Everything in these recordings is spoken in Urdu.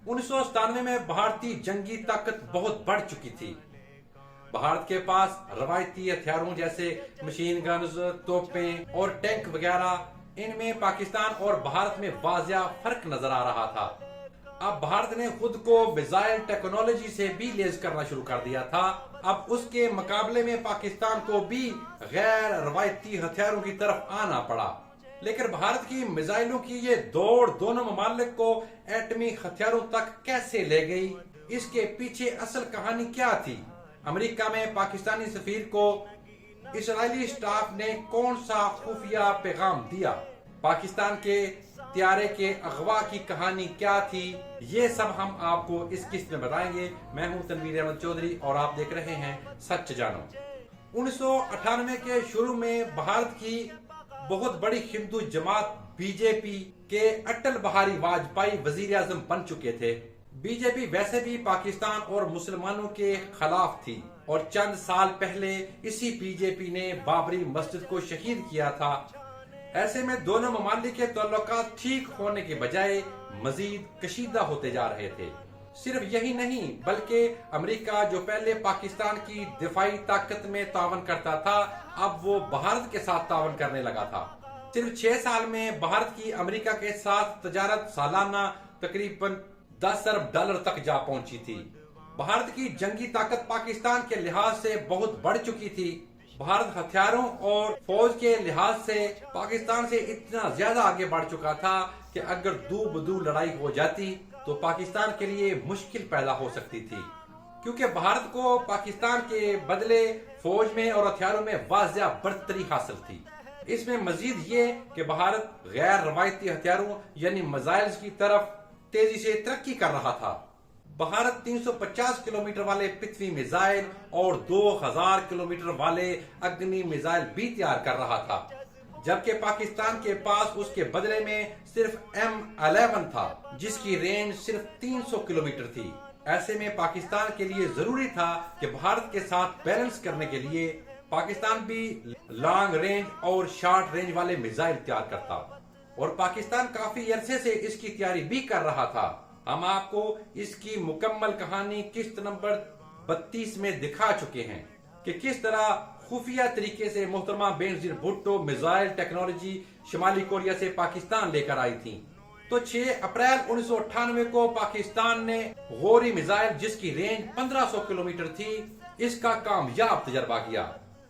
1997 میں بھارتی جنگی طاقت بہت بڑھ چکی تھی۔ بھارت کے پاس روایتی ہتھیاروں جیسے مشین گنز، توپیں اور ٹینک وغیرہ، ان میں پاکستان اور بھارت میں واضح فرق نظر آ رہا تھا۔ اب بھارت نے خود کو میزائل ٹیکنالوجی سے بھی لیس کرنا شروع کر دیا تھا۔ اب اس کے مقابلے میں پاکستان کو بھی غیر روایتی ہتھیاروں کی طرف آنا پڑا۔ لیکن بھارت کی میزائلوں کی یہ دوڑ دونوں ممالک کو ایٹمی ہتھیاروں تک کیسے لے گئی؟ اس کے پیچھے اصل کہانی کیا تھی؟ امریکہ میں پاکستانی سفیر کو اسرائیلی سٹاف نے کون سا خفیہ پیغام دیا؟ پاکستان کے طیارے کے اغوا کی کہانی کیا تھی؟ یہ سب ہم آپ کو اس قسط میں بتائیں گے۔ میں ہوں تنویر احمد چودھری اور آپ دیکھ رہے ہیں سچ جانو۔ 1998 کے شروع میں بھارت کی بہت بڑی ہندو جماعت بی جے پی کے اٹل بہاری واجپئی وزیر اعظم بن چکے تھے۔ بی جے پی ویسے بھی پاکستان اور مسلمانوں کے خلاف تھی اور چند سال پہلے اسی بی جے پی نے بابری مسجد کو شہید کیا تھا۔ ایسے میں دونوں ممالک کے تعلقات ٹھیک ہونے کے بجائے مزید کشیدہ ہوتے جا رہے تھے۔ صرف یہی نہیں بلکہ امریکہ جو پہلے پاکستان کی دفاعی طاقت میں تعاون کرتا تھا، اب وہ بھارت کے ساتھ تعاون کرنے لگا تھا۔ صرف 6 سال میں بھارت کی امریکہ کے ساتھ تجارت سالانہ تقریباً $10 ارب تک جا پہنچی تھی۔ بھارت کی جنگی طاقت پاکستان کے لحاظ سے بہت بڑھ چکی تھی۔ بھارت ہتھیاروں اور فوج کے لحاظ سے پاکستان سے اتنا زیادہ آگے بڑھ چکا تھا کہ اگر دو بدو لڑائی ہو جاتی تو پاکستان کے لیے مشکل پیدا ہو سکتی تھی، کیونکہ بھارت کو پاکستان کے بدلے فوج میں اور ہتھیاروں میں واضح برتری حاصل تھی۔ اس میں مزید یہ کہ بھارت غیر روایتی ہتھیاروں یعنی میزائلز کی طرف تیزی سے ترقی کر رہا تھا۔ بھارت 350 کلومیٹر والے پرتھوی میزائل اور 2000 کلومیٹر والے اگنی میزائل بھی تیار کر رہا تھا، جبکہ پاکستان کے پاس اس کے بدلے میں صرف M11 تھا جس کی رینج صرف 300 کلومیٹر تھی۔ ایسے میں پاکستان کے لیے ضروری تھا کہ بھارت کے ساتھ بیلنس کرنے کے لیے پاکستان بھی لانگ رینج اور شارٹ رینج والے میزائل تیار کرتا، اور پاکستان کافی عرصے سے اس کی تیاری بھی کر رہا تھا۔ ہم آپ کو اس کی مکمل کہانی قسط نمبر 32 میں دکھا چکے ہیں کہ کس طرح خفیہ طریقے سے محترمہ بینظیر بھٹو میزائل ٹیکنالوجی شمالی کوریا سے پاکستان لے کر آئی تھی۔ تو 6 اپریل 1998 کو پاکستان نے غوری میزائل جس کی رینج 1500 کلومیٹر تھی، اس کا کامیاب تجربہ کیا۔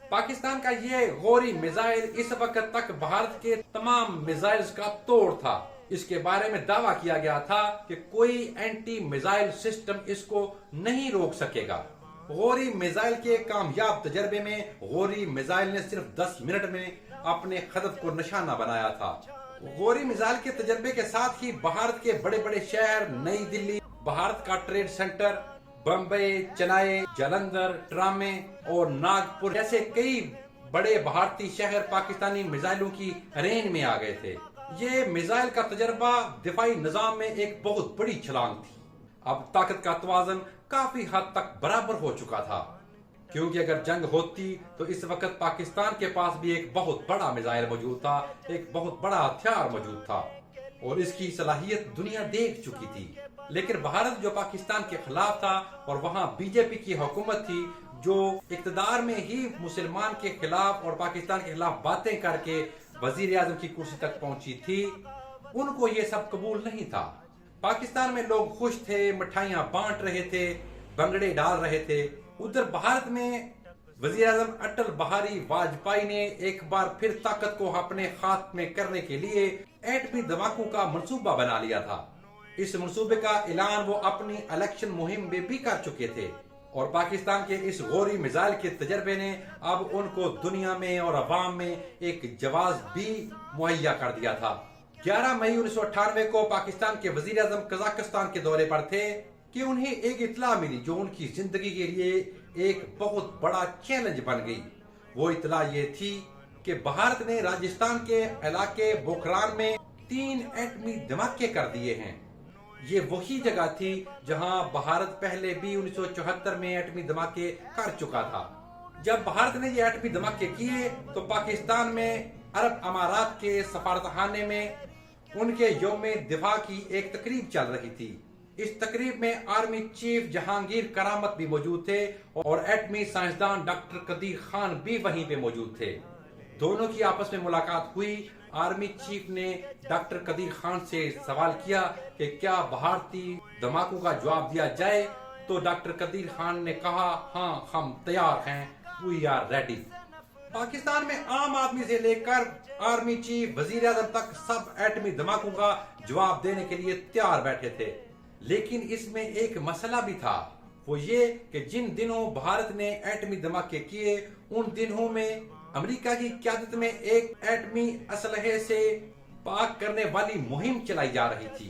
پاکستان کا یہ غوری میزائل اس وقت تک بھارت کے تمام میزائلز کا توڑ تھا۔ اس کے بارے میں دعویٰ کیا گیا تھا کہ کوئی اینٹی میزائل سسٹم اس کو نہیں روک سکے گا۔ غوری میزائل کے کامیاب تجربے میں غوری میزائل نے صرف 10 منٹ میں اپنے ہدف کو نشانہ بنایا تھا۔ غوری میزائل کے تجربے کے ساتھ ہی بھارت کے بڑے بڑے شہر نئی دلی، بھارت کا trade centre, Bombay, Chennai, Jalandhar, trauma اور ناگپور جیسے کئی بڑے بھارتی شہر پاکستانی میزائلوں کی رینج میں آ گئے تھے۔ یہ میزائل کا تجربہ دفاعی نظام میں ایک بہت بڑی چھلانگ تھی۔ اب طاقت کا توازن کافی حد تک برابر ہو چکا تھا، کیونکہ اگر جنگ ہوتی تو اس وقت پاکستان کے پاس بھی ایک بہت بڑا میزائل موجود تھا، ایک بہت بڑا ہتھیار موجود تھا اور اس کی صلاحیت دنیا دیکھ چکی تھی۔ لیکن بھارت جو پاکستان کے خلاف تھا اور وہاں بی جے پی کی حکومت تھی جو اقتدار میں ہی مسلمان کے خلاف اور پاکستان کے خلاف باتیں کر کے وزیر اعظم کی کرسی تک پہنچی تھی، ان کو یہ سب قبول نہیں تھا۔ پاکستان میں لوگ خوش تھے، مٹھائیاں بانٹ رہے تھے، بنگڑے ڈال رہے تھے۔ ادھر بھارت میں وزیر اعظم اٹل بہاری واجپئی نے ایک بار پھر طاقت کو اپنے خاتمے کرنے کے لیے ایٹمی دھماکوں کا منصوبہ بنا لیا تھا۔ اس منصوبے کا اعلان وہ اپنی الیکشن مہم میں بھی کر چکے تھے، اور پاکستان کے اس غوری میزائل کے تجربے نے اب ان کو دنیا میں اور عوام میں ایک جواز بھی مہیا کر دیا تھا۔ 11 مئی 1998 کو پاکستان کے وزیر اعظم قزاقستان کے دورے پر تھے کہ انہیں ایک اطلاع ملی جو ان کی زندگی کے لیے ایک بہت بڑا چیلنج بن گئی۔ وہ اطلاع یہ تھی کہ بھارت نے راجستھان کے علاقے بوکھران میں 3 ایٹمی دھماکے کر دیے ہیں۔ یہ وہی جگہ تھی جہاں بھارت پہلے بھی 1974 میں ایٹمی دھماکے کر چکا تھا۔ جب بھارت نے یہ ایٹمی دھماکے کیے تو پاکستان میں عرب امارات کے سفارتخانے میں ان کے یوم دفاع کی ایک تقریب چل رہی تھی۔ اس تقریب میں آرمی چیف جہانگیر کرامت بھی موجود تھے اور ایٹمی سائنسدان ڈاکٹر قدیر خان بھی وہیں پہ موجود تھے۔ دونوں کی آپس میں ملاقات ہوئی۔ آرمی چیف نے ڈاکٹر قدیر خان سے سوال کیا کہ کیا بھارتی دھماکوں کا جواب دیا جائے، تو ڈاکٹر قدیر خان نے کہا ہاں ہم تیار ہیں، وی آر ریڈی۔ پاکستان میں عام آدمی سے لے کر آرمی چیف، وزیر اعظم تک سب ایٹمی دھماکوں کا جواب دینے کے لیے تیار بیٹھے تھے، لیکن اس میں ایک مسئلہ بھی تھا، وہ یہ کہ جن دنوں بھارت نے ایٹمی دھماکے کیے ان دنوں میں امریکہ کی قیادت میں ایک ایٹمی اسلحے سے پاک کرنے والی مہم چلائی جا رہی تھی۔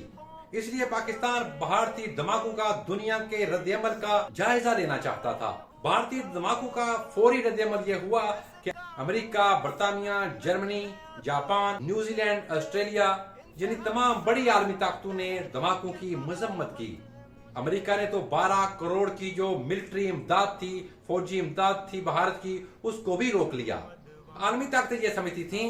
اس لیے پاکستان بھارتی دھماکوں کا دنیا کے رد عمل کا جائزہ لینا چاہتا تھا۔ بھارتی دھماکوں کا فوری رد عمل یہ ہوا کہ امریکہ، برطانیہ، Germany, Japan, New Zealand, Australia یعنی تمام بڑی عالمی طاقتوں نے دھماکوں کی مذمت کی۔ امریکہ نے تو 12 کروڑ کی جو ملٹری امداد تھی، فوجی امداد تھی بھارت کی، اس کو بھی روک لیا۔ عالمی طاقتیں یہ سمجھتی تھیں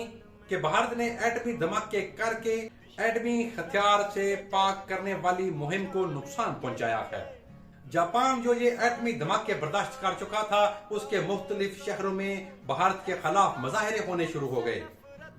کہ بھارت نے ایٹمی دھماکے کر کے ایٹمی ہتھیار سے پاک کرنے والی مہم کو نقصان پہنچایا ہے۔ جاپان جو یہ ایٹمی دھماکے برداشت کر چکا تھا، اس کے مختلف شہروں میں بھارت کے خلاف مظاہرے ہونے شروع ہو گئے۔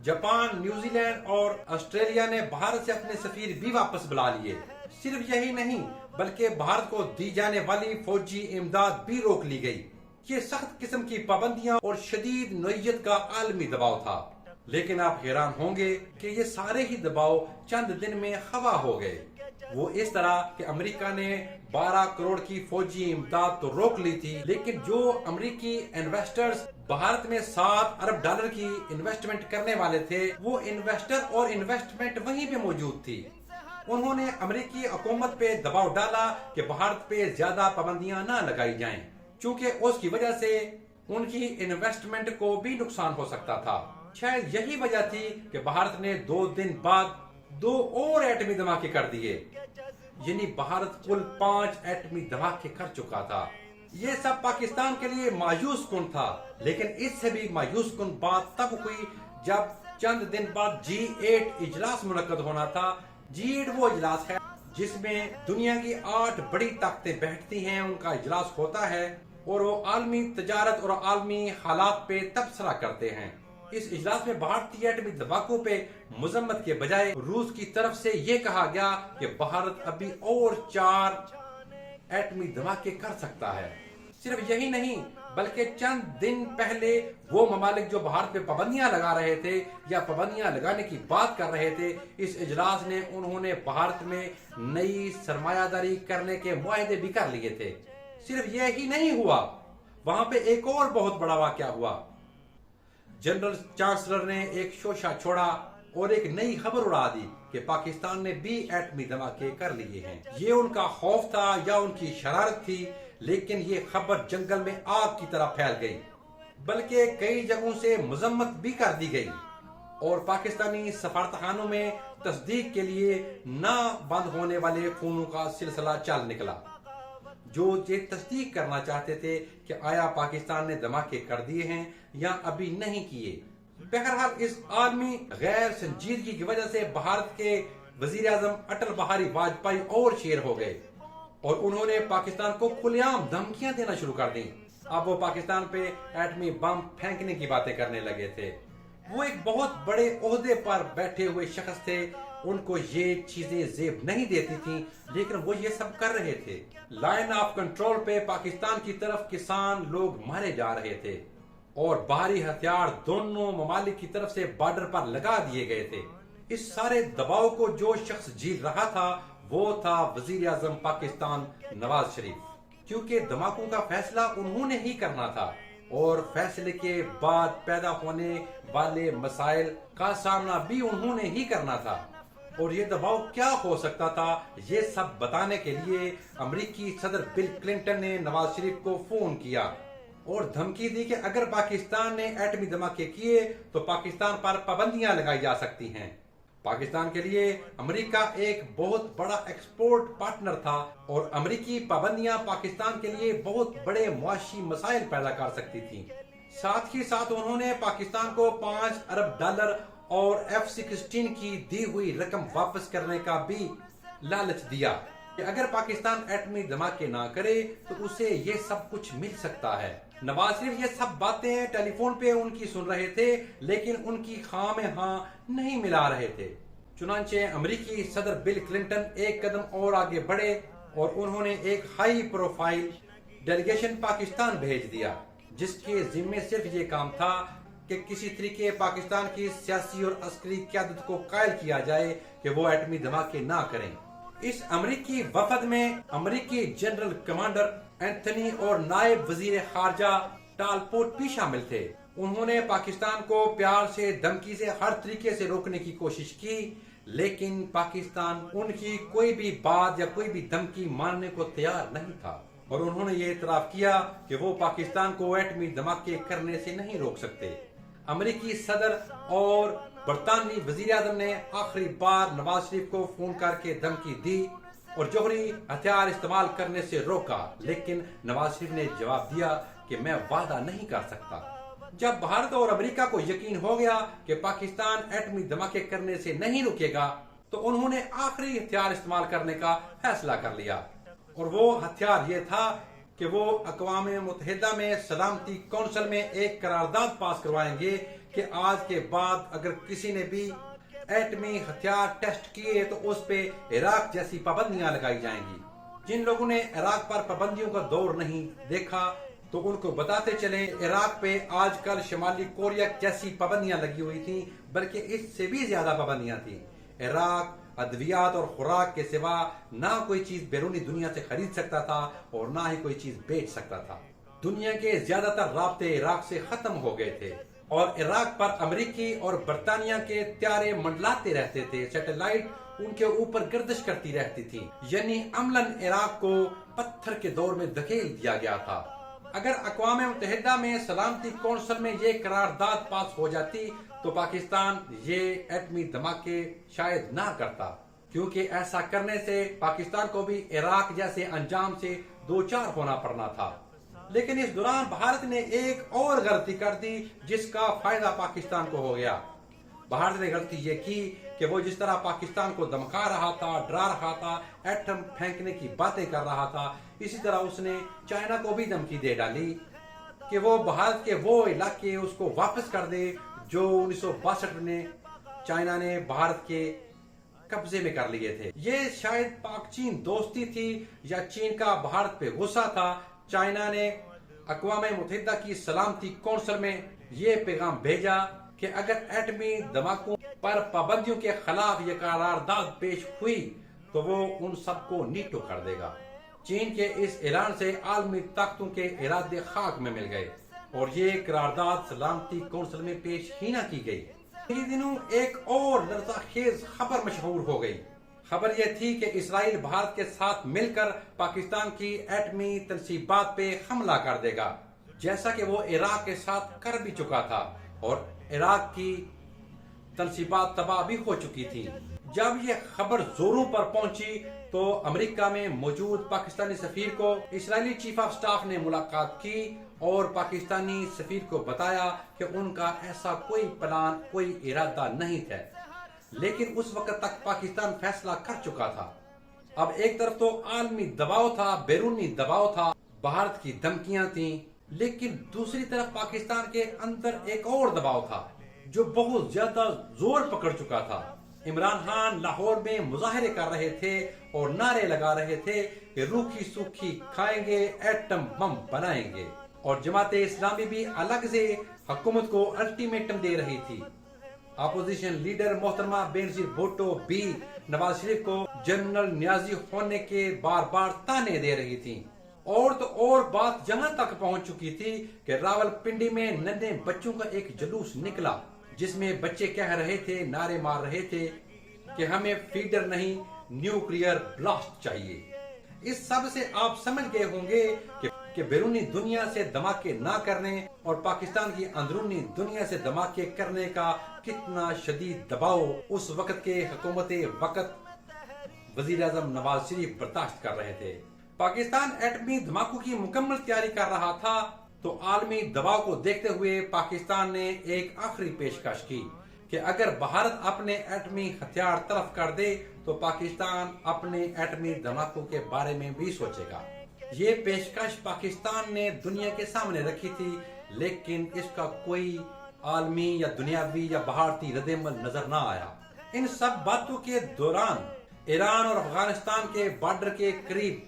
جاپان، نیوزی لینڈ اور آسٹریلیا نے بھارت سے اپنے سفیر بھی واپس بلا لیے۔ صرف یہی نہیں بلکہ بھارت کو دی جانے والی فوجی امداد بھی روک لی گئی۔ یہ سخت قسم کی پابندیاں اور شدید نوعیت کا عالمی دباؤ تھا، لیکن آپ حیران ہوں گے کہ یہ سارے ہی دباؤ چند دن میں خوا ہو گئے۔ وہ اس طرح کہ امریکہ نے 12 کروڑ کی فوجی امداد تو روک لی تھی، لیکن جو امریکی انویسٹرز بھارت میں $7 ارب کی انویسٹمنٹ کرنے والے تھے، وہ انویسٹر اور انویسٹمنٹ وہیں پہ موجود تھی۔ انہوں نے امریکی حکومت پہ دباؤ ڈالا کہ بھارت پہ زیادہ پابندیاں نہ لگائی جائیں، چونکہ اس کی وجہ سے ان کی انویسٹمنٹ کو بھی نقصان ہو سکتا تھا۔ شاید یہی وجہ تھی کہ بھارت نے 2 دن بعد 2 اور ایٹمی دھماکے کر دیے، یعنی بھارت کل 5 ایٹمی دھماکے کر چکا تھا۔ یہ سب پاکستان کے لیے مایوس کن تھا، لیکن اس سے بھی مایوس کن بات تب ہوئی جب چند دن بعد G8 اجلاس منعقد ہونا تھا۔ G8 وہ اجلاس ہے جس میں دنیا کی 8 بڑی طاقتیں بیٹھتی ہیں، ان کا اجلاس ہوتا ہے اور وہ عالمی تجارت اور عالمی حالات پہ تبصرہ کرتے ہیں۔ اس اجلاس میں بھارتی ایٹمی دھماکوں پہ مذمت کے بجائے روس کی طرف سے یہ کہا گیا کہ بھارت ابھی اور 4 ایٹمی دھماکے کر سکتا ہے۔ صرف یہی نہیں بلکہ چند دن پہلے وہ ممالک جو بھارت پہ پابندیاں لگا رہے تھے یا پابندیاں لگانے کی بات کر رہے تھے، اس اجلاس نے انہوں نے بھارت میں نئی سرمایہ داری کرنے کے معاہدے بھی کر لیے تھے۔ صرف یہی نہیں ہوا، وہاں پہ ایک اور بہت بڑا واقعہ ہوا۔ جنرل چانسلر نے ایک شوشہ چھوڑا اور ایک نئی خبر اڑا دی کہ پاکستان نے بھی ایٹمی دھماکے کر لیے ہیں۔ یہ ان کا خوف تھا یا ان کی شرارت تھی، لیکن یہ خبر جنگل میں آگ کی طرح پھیل گئی، بلکہ کئی جگہوں سے مذمت بھی کر دی گئی اور پاکستانی سفارتخانوں میں تصدیق کے لیے نہ بند ہونے والے فونوں کا سلسلہ چل نکلا، جو یہ تصدیق کرنا چاہتے تھے کہ آیا پاکستان نے دھماکے کر دیے ہیں یا ابھی نہیں کیے۔ بہرحال اس عالمی غیر سنجیدگی کی وجہ سے بھارت کے وزیر اعظم اٹل بہاری واجپئی اور شیر ہو گئے اور انہوں نے پاکستان کو کھلے عام دھمکیاں دینا شروع کر دیں۔ اب وہ پاکستان پہ ایٹمی بم پھینکنے کی باتیں کرنے لگے تھے۔ وہ ایک بہت بڑے عہدے پر بیٹھے ہوئے شخص تھے، ان کو یہ چیزیں زیب نہیں دیتی تھیں، لیکن وہ یہ سب کر رہے تھے۔ لائن آف کنٹرول پہ پاکستان کی طرف کسان لوگ مارے جا رہے تھے اور بھاری ہتھیار دونوں ممالک کی طرف سے بارڈر پر لگا دیے گئے تھے۔ اس سارے دباؤ کو جو شخص جھیل رہا تھا وہ تھا وزیر اعظم پاکستان نواز شریف، کیونکہ دھماکوں کا فیصلہ انہوں نے ہی کرنا تھا اور فیصلے کے بعد پیدا ہونے والے مسائل کا سامنا بھی انہوں نے ہی کرنا تھا۔ اور یہ دباؤ کیا ہو سکتا تھا، یہ سب بتانے کے لیے امریکی صدر بل کلنٹن نے نواز شریف کو فون کیا اور دھمکی دی کہ اگر پاکستان نے ایٹمی دھماکے کیے تو پاکستان پر پابندیاں لگائی جا سکتی ہیں۔ پاکستان کے لیے امریکہ ایک بہت بڑا ایکسپورٹ پارٹنر تھا اور امریکی پابندیاں پاکستان کے لیے بہت بڑے معاشی مسائل پیدا کر سکتی تھیں۔ ساتھ ہی ساتھ انہوں نے پاکستان کو $5 ارب اور F-16 کی دی ہوئی رقم واپس کرنے کا بھی لالچ دیا۔ کہ اگر پاکستان ایٹمی دھماکے نہ کرے تو اسے یہ سب کچھ مل سکتا ہے۔ نواز شریف یہ سب باتیں ٹیلی فون پہ ان کی سن رہے تھے، لیکن ان کی خواہ میں ہاں نہیں ملا رہے تھے۔ چنانچہ امریکی صدر بل کلنٹن ایک قدم اور آگے بڑھے اور انہوں نے ایک ہائی پروفائل ڈیلیگیشن پاکستان بھیج دیا، جس کے ذمے صرف یہ کام تھا کہ کسی طریقے پاکستان کی سیاسی اور عسکری قیادت کو قائل کیا جائے کہ وہ ایٹمی دھماکے نہ کریں۔ اس امریکی وفد میں امریکی جنرل کمانڈر اینتھنی اور نائب وزیر خارجہ ٹال پورٹ بھی شامل تھے۔ انہوں نے پاکستان کو پیار سے، دھمکی سے، ہر طریقے سے روکنے کی کوشش کی، لیکن پاکستان ان کی کوئی بھی بات یا کوئی بھی دھمکی ماننے کو تیار نہیں تھا، اور انہوں نے یہ اعتراف کیا کہ وہ پاکستان کو ایٹمی دھماکے کرنے سے نہیں روک سکتے۔ امریکی صدر اور برطانوی وزیر اعظم نے آخری بار نواز شریف کو فون کر کے دھمکی دی اور جوہری ہتھیار استعمال کرنے سے روکا، لیکن نواز شریف نے جواب دیا کہ میں وعدہ نہیں کر سکتا۔ جب بھارت اور امریکہ کو یقین ہو گیا کہ پاکستان ایٹمی دھماکے کرنے سے نہیں رکے گا، تو انہوں نے آخری ہتھیار استعمال کرنے کا فیصلہ کر لیا، اور وہ ہتھیار یہ تھا کہ وہ اقوام متحدہ میں سلامتی کونسل میں ایک قرارداد پاس کروائیں گے کہ آج کے بعد اگر کسی نے بھی ایٹمی ہتھیار ٹیسٹ کیے تو اس پہ عراق جیسی پابندیاں لگائی جائیں گی۔ جن لوگوں نے عراق پر پابندیوں کا دور نہیں دیکھا تو ان کو بتاتے چلیں، عراق پہ آج کل شمالی کوریا جیسی پابندیاں لگی ہوئی تھیں، بلکہ اس سے بھی زیادہ پابندیاں تھیں۔ عراق ادویات اور خوراک کے سوا نہ کوئی چیز بیرونی دنیا سے خرید سکتا تھا اور نہ ہی کوئی چیز بیچ سکتا تھا۔ دنیا کے زیادہ تر رابطے عراق سے ختم ہو گئے تھے، اور عراق پر امریکی اور برطانیہ کے طیارے منڈلاتے رہتے تھے، سیٹلائٹ ان کے اوپر گردش کرتی رہتی تھی، یعنی عملاً عراق کو پتھر کے دور میں دھکیل دیا گیا تھا۔ اگر اقوام متحدہ میں سلامتی کونسل میں یہ قرارداد پاس ہو جاتی تو پاکستان یہ ایٹمی دھماکے شاید نہ کرتا، کیونکہ ایسا کرنے سے پاکستان کو بھی عراق جیسے انجام سے دوچار ہونا پڑنا تھا۔ لیکن اس دوران بھارت نے ایک اور غلطی کر دی جس کا فائدہ پاکستان کو ہو گیا۔ بھارت نے غلطی یہ کی کہ وہ جس طرح پاکستان کو دھمکا رہا تھا، ڈرا رہا تھا، ایٹم پھینکنے کی باتیں کر رہا تھا، اسی طرح اس نے چائنا کو بھی دھمکی دے ڈالی کہ وہ بھارت کے وہ علاقے اس کو واپس کر دے جو 1962 میں چائنا نے بھارت کے قبضے میں کر لیے تھے۔ یہ شاید پاک چین دوستی تھی یا چین کا بھارت پہ غصہ تھا۔ چائنا نے اقوام متحدہ کی سلامتی کونسل میں یہ پیغام بھیجا کہ اگر ایٹمی دھماکوں پر پابندیوں کے خلاف یہ قرارداد پیش ہوئی تو وہ ان سب کو نیٹو کر دے گا۔ چین کے اس اعلان سے عالمی طاقتوں کے ارادے خاک میں مل گئے اور یہ قرارداد سلامتی کونسل میں پیش ہی نہ کی گئی۔ انہی دنوں ایک اور لرزہ خیز خبر مشہور ہو گئی۔ خبر یہ تھی کہ اسرائیل بھارت کے ساتھ مل کر پاکستان کی ایٹمی تنصیبات پہ حملہ کر دے گا، جیسا کہ وہ عراق کے ساتھ کر بھی چکا تھا، اور عراق کی تنصیبات تباہ بھی ہو چکی تھی۔ جب یہ خبر زوروں پر پہنچی تو امریکہ میں موجود پاکستانی سفیر کو اسرائیلی چیف آف سٹاف نے ملاقات کی اور پاکستانی سفیر کو بتایا کہ ان کا ایسا کوئی پلان، کوئی ارادہ نہیں تھا، لیکن اس وقت تک پاکستان فیصلہ کر چکا تھا۔ اب ایک طرف تو عالمی دباؤ تھا، بیرونی دباؤ تھا، بھارت کی دھمکیاں تھیں، لیکن دوسری طرف پاکستان کے اندر ایک اور دباؤ تھا جو بہت زیادہ زور پکڑ چکا تھا۔ عمران خان لاہور میں مظاہرے کر رہے تھے اور نعرے لگا رہے تھے کہ روکھی سوکھی کھائیں گے، ایٹم بم بنائیں گے، اور جماعت اسلامی بھی الگ سے حکومت کو الٹیمیٹم دے رہی تھی۔ اپوزیشن لیڈر محترمہ بینظیر بھٹو بھی نواز شریف کو جنرل نیازی ہونے کے بار بار تانے دے رہی تھی، اور تو اور بات یہاں تک پہنچ چکی تھی کہ راول پنڈی میں ننھے بچوں کا ایک جلوس نکلا جس میں بچے کہہ رہے تھے، نعرے مار رہے تھے کہ ہمیں فیڈر نہیں، نیوکلیئر بلاسٹ چاہیے۔ اس سب سے آپ سمجھ گئے ہوں گے کہ بیرونی دنیا سے دھماکے نہ کرنے اور پاکستان کی اندرونی دنیا سے دھماکے کرنے کا کتنا شدید دباؤ اس وقت کے حکومت وقت وزیر اعظم نواز شریف برداشت کر رہے تھے۔ پاکستان ایٹمی دھماکوں کی مکمل تیاری کر رہا تھا تو عالمی دباؤ کو دیکھتے ہوئے پاکستان نے ایک آخری پیشکش کی کہ اگر بھارت اپنے ایٹمی ہتھیار طرف کر دے تو پاکستان اپنے ایٹمی دھماکوں کے بارے میں بھی سوچے گا۔ یہ پیشکش پاکستان نے دنیا کے سامنے رکھی تھی، لیکن اس کا کوئی عالمی یا دنیاوی یا بھارتی رد عمل نظر نہ آیا۔ ان سب باتوں کے دوران ایران اور افغانستان کے بارڈر کے قریب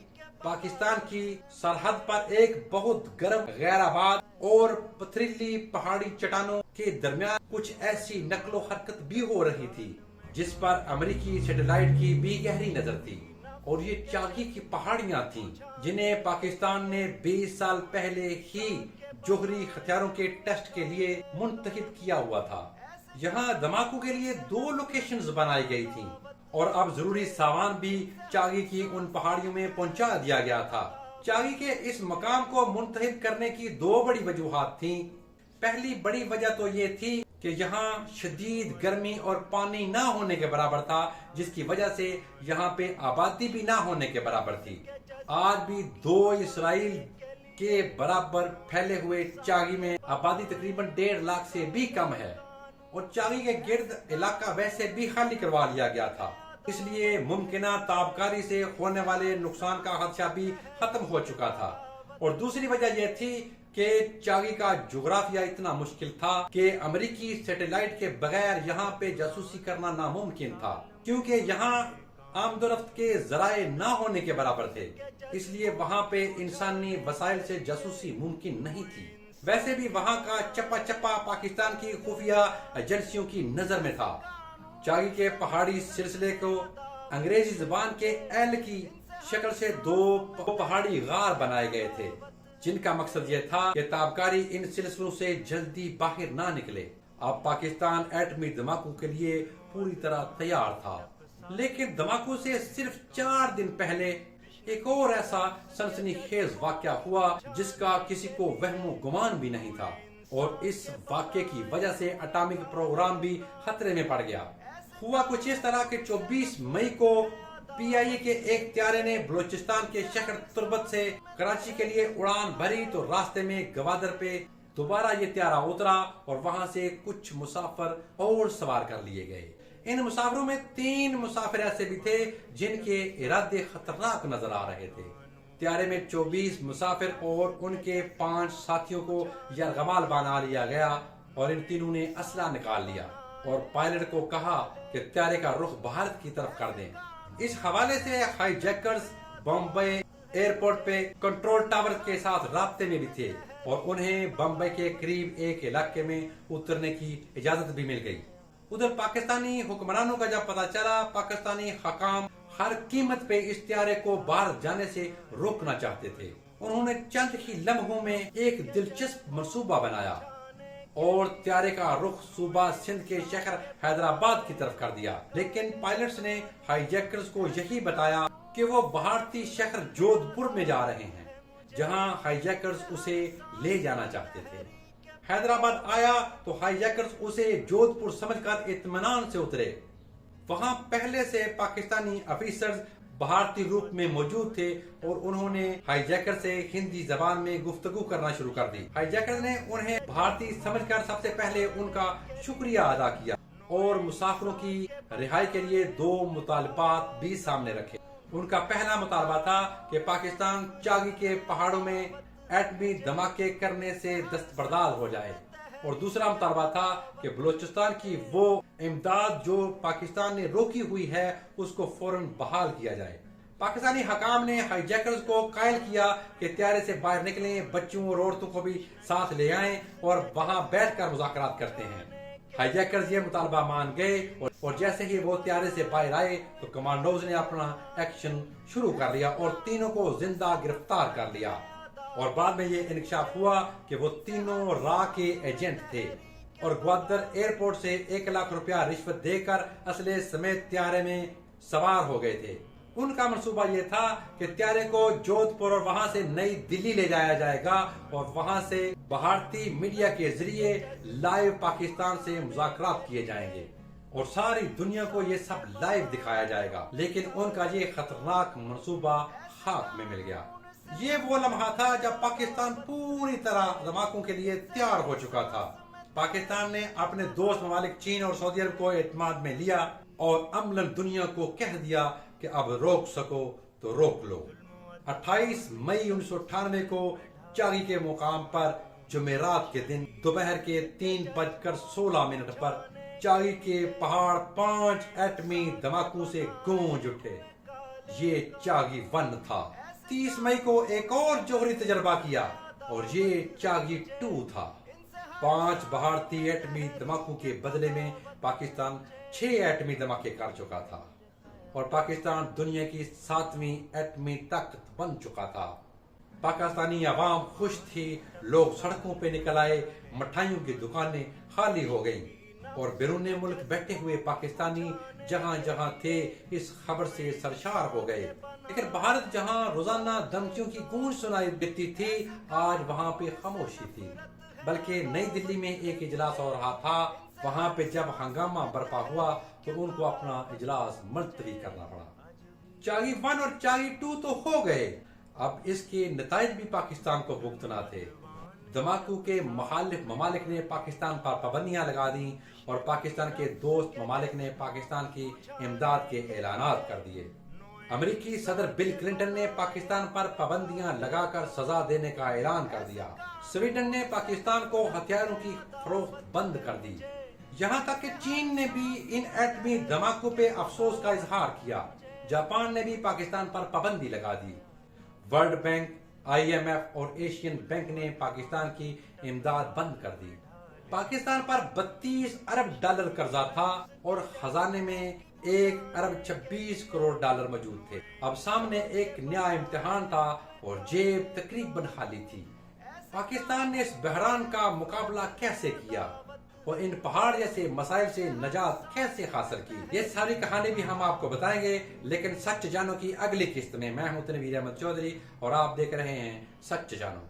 پاکستان کی سرحد پر ایک بہت گرم غیر آباد اور پتھریلی پہاڑی چٹانوں کے درمیان کچھ ایسی نقل و حرکت بھی ہو رہی تھی جس پر امریکی سیٹلائٹ کی بھی گہری نظر تھی، اور یہ چاگی کی پہاڑیاں تھیں جنہیں پاکستان نے 20 سال پہلے ہی جوہری ہتھیاروں کے ٹیسٹ کے لیے منتخب کیا ہوا تھا۔ یہاں دھماکوں کے لیے 2 لوکیشنز بنائی گئی تھیں، اور اب ضروری سامان بھی چاگی کی ان پہاڑیوں میں پہنچا دیا گیا تھا۔ چاگی کے اس مقام کو منتخب کرنے کی 2 بڑی وجوہات تھیں۔ پہلی بڑی وجہ تو یہ تھی کہ یہاں شدید گرمی اور پانی نہ ہونے کے برابر تھا، جس کی وجہ سے یہاں پہ آبادی بھی نہ ہونے کے برابر تھی۔ آج بھی 2 اسرائیل کے برابر پھیلے ہوئے چاگی میں آبادی تقریباً 1.5 لاکھ سے بھی کم ہے، اور چاگی کے گرد علاقہ ویسے بھی خالی کروا لیا گیا تھا، اس لیے ممکنہ تابکاری سے ہونے والے نقصان کا خدشہ بھی ختم ہو چکا تھا۔ اور دوسری وجہ یہ تھی کہ چاگی کا جغرافیہ اتنا مشکل تھا کہ امریکی سیٹلائٹ کے بغیر یہاں پہ جاسوسی کرنا ناممکن تھا، کیونکہ یہاں آمد و رفت کے ذرائع نہ ہونے کے برابر تھے، اس لیے وہاں پہ انسانی وسائل سے جاسوسی ممکن نہیں تھی۔ ویسے بھی وہاں کا چپا چپا پاکستان کی خفیہ ایجنسیوں کی نظر میں تھا۔ چاگی کے پہاڑی سلسلے کو انگریزی زبان کے ایل کی شکل سے 2 پہاڑی غار بنائے گئے تھے، جن کا مقصد یہ تھا کہ تابکاری ان سلسلوں سے جلدی باہر نہ نکلے۔ اب پاکستان ایٹمی دھماکوں کے لیے پوری طرح تیار تھا، لیکن دھماکوں سے صرف 4 دن پہلے ایک اور ایسا سنسنی خیز واقعہ ہوا جس کا کسی کو وہم و گمان بھی نہیں تھا، اور اس واقعے کی وجہ سے اٹامک پروگرام بھی خطرے میں پڑ گیا۔ ہوا کچھ اس طرح کہ 24 مئی کو PIA کے ایک طیارے نے بلوچستان کے شہر تربت سے کراچی کے لیے اڑان بھری، تو راستے میں گوادر پہ دوبارہ یہ طیارہ اترا اور وہاں سے کچھ مسافر اور سوار کر لیے گئے۔ ان مسافروں میں 3 مسافر ایسے بھی تھے جن کے ارادے خطرناک نظر آ رہے تھے۔ طیارے میں 24 مسافر اور ان کے 5 ساتھیوں کو یرغمال بنا لیا گیا، اور ان تینوں نے اسلحہ نکال لیا اور پائلٹ کو کہا کہ طیارے کا رخ بھارت کی طرف کر دیں۔ اس حوالے سے ہائی جیکرز بمبئی ایئرپورٹ پہ کنٹرول ٹاور کے ساتھ رابطے میں بھی تھے، اور انہیں بمبئی کے قریب ایک علاقے میں اترنے کی اجازت بھی مل گئی۔ ادھر پاکستانی حکمرانوں کا جب پتا چلا، پاکستانی حکام ہر قیمت پہ اس طیارے کو باہر جانے سے روکنا چاہتے تھے۔ انہوں نے چند ہی لمحوں میں ایک دلچسپ منصوبہ بنایا اور طیارے کا رخ صوبہ سندھ کے شہر حیدرآباد کی طرف کر دیا، لیکن پائلٹس نے ہائی جیکرز کو یہی بتایا کہ وہ بھارتی شہر جودھ پور میں جا رہے ہیں، جہاں ہائی جیکرز اسے لے جانا چاہتے تھے۔ حیدرآباد آیا تو ہائی جیکرز اسے جودھ پور سمجھ کر اطمینان سے اترے۔ وہاں پہلے سے پاکستانی افیسرز بھارتی روپ میں موجود تھے، اور انہوں نے ہائی جیکر سے ہندی زبان میں گفتگو کرنا شروع کر دی۔ ہائی جیکر نے انہیں بھارتی سمجھ کر سب سے پہلے ان کا شکریہ ادا کیا، اور مسافروں کی رہائی کے لیے 2 مطالبات بھی سامنے رکھے۔ ان کا پہلا مطالبہ تھا کہ پاکستان چاگی کے پہاڑوں میں ایٹمی دھماکے کرنے سے دستبردار ہو جائے، اور دوسرا مطالبہ تھا کہ بلوچستان کی وہ امداد جو پاکستان نے روکی ہوئی ہے اس کو فوراً بحال کیا جائے۔ پاکستانی حکام نے ہائی جیکرز کو قائل کیا کہ طیارے سے باہر نکلیں، بچوں اور عورتوں کو بھی ساتھ لے آئیں، اور وہاں بیٹھ کر مذاکرات کرتے ہیں۔ ہائی جیکرز یہ مطالبہ مان گئے، اور جیسے ہی وہ طیارے سے باہر آئے تو کمانڈوز نے اپنا ایکشن شروع کر لیا اور تینوں کو زندہ گرفتار کر لیا، اور بعد میں یہ انکشاف ہوا کہ وہ تینوں را کے ایجنٹ تھے، اور گوادر ایئرپورٹ سے 1 لاکھ روپیہ رشوت دے کر اسلحے سمیت طیارے میں سوار ہو گئے تھے۔ ان کا منصوبہ یہ تھا کہ طیارے کو جودھ پور اور وہاں سے نئی دلی لے جایا جائے گا، اور وہاں سے بھارتی میڈیا کے ذریعے لائیو پاکستان سے مذاکرات کیے جائیں گے، اور ساری دنیا کو یہ سب لائیو دکھایا جائے گا۔ لیکن ان کا یہ خطرناک منصوبہ خاک میں مل گیا۔ یہ وہ لمحہ تھا جب پاکستان پوری طرح دھماکوں کے لیے تیار ہو چکا تھا۔ پاکستان نے اپنے دوست ممالک چین اور سعودی عرب کو اعتماد میں لیا، اور عملاً دنیا کو کہہ دیا کہ اب روک سکو تو روک لو۔ 28 مئی 1998 کو چاغی کے مقام پر جمعرات کے دن دوپہر کے 3:16 پر چاغی کے پہاڑ 5 ایٹمی دھماکوں سے گونج اٹھے۔ یہ چاغی 1 تھا۔ 30 مئی کو ایک اور جوہری تجربہ کیا اور یہ چاغی 2 تھا۔ 5 بھارتی ایٹمی دھماکوں کے بدلے میں پاکستان 6 ایٹمی دھماکے کر چکا تھا اور پاکستان دنیا کی 7ویں ایٹمی طاقت بن چکا تھا۔ پاکستانی عوام خوش تھی، لوگ سڑکوں پہ نکل آئے، مٹھائیوں کی دکانیں خالی ہو گئیں اور بیرون ملک بیٹھے ہوئے پاکستانی جہاں جہاں تھے اس خبر سے سرشار ہو گئے۔ لیکن بھارت جہاں روزانہ دھمکیوں کی گونج سنائی دیتی تھی، آج وہاں پہ خاموشی تھی۔ بلکہ نئی دلی میں ایک اجلاس ہو رہا تھا، وہاں پہ جب ہنگامہ برپا ہوا تو ان کو اپنا اجلاس ملتوی کرنا پڑا۔ چاغی 1 اور چاغی 2 تو ہو گئے، اب اس کے نتائج بھی پاکستان کو بھگتنا تھے۔ دھماکوں کے مخالف ممالک نے پاکستان پر پابندیاں لگا دیں اور پاکستان کے دوست ممالک نے پاکستان کی امداد کے اعلانات کر دیے۔ امریکی صدر بل کلنٹن نے پاکستان پر پابندیاں لگا کر سزا دینے کا اعلان کر دیا۔ سویڈن نے پاکستان کو ہتھیاروں کی فروخت بند کر دی۔ یہاں تک کہ چین نے بھی ان ایٹمی دھماکوں پہ افسوس کا اظہار کیا۔ جاپان نے بھی پاکستان پر پابندی لگا دی۔ ورلڈ بینک، IMF اور ایشین بینک نے پاکستان کی امداد بند کر دی۔ پاکستان پر 32 ارب ڈالر قرضہ تھا اور خزانے میں 1 ارب 26 کروڑ ڈالر موجود تھے۔ اب سامنے ایک نیا امتحان تھا اور جیب تقریباً خالی تھی۔ پاکستان نے اس بحران کا مقابلہ کیسے کیا اور ان پہاڑ جیسے مسائل سے نجات کیسے حاصل کی، یہ ساری کہانی بھی ہم آپ کو بتائیں گے، لیکن سچ جانو کی اگلی قسط میں۔ میں ہوں تنویر احمد چودھری اور آپ دیکھ رہے ہیں سچ جانو۔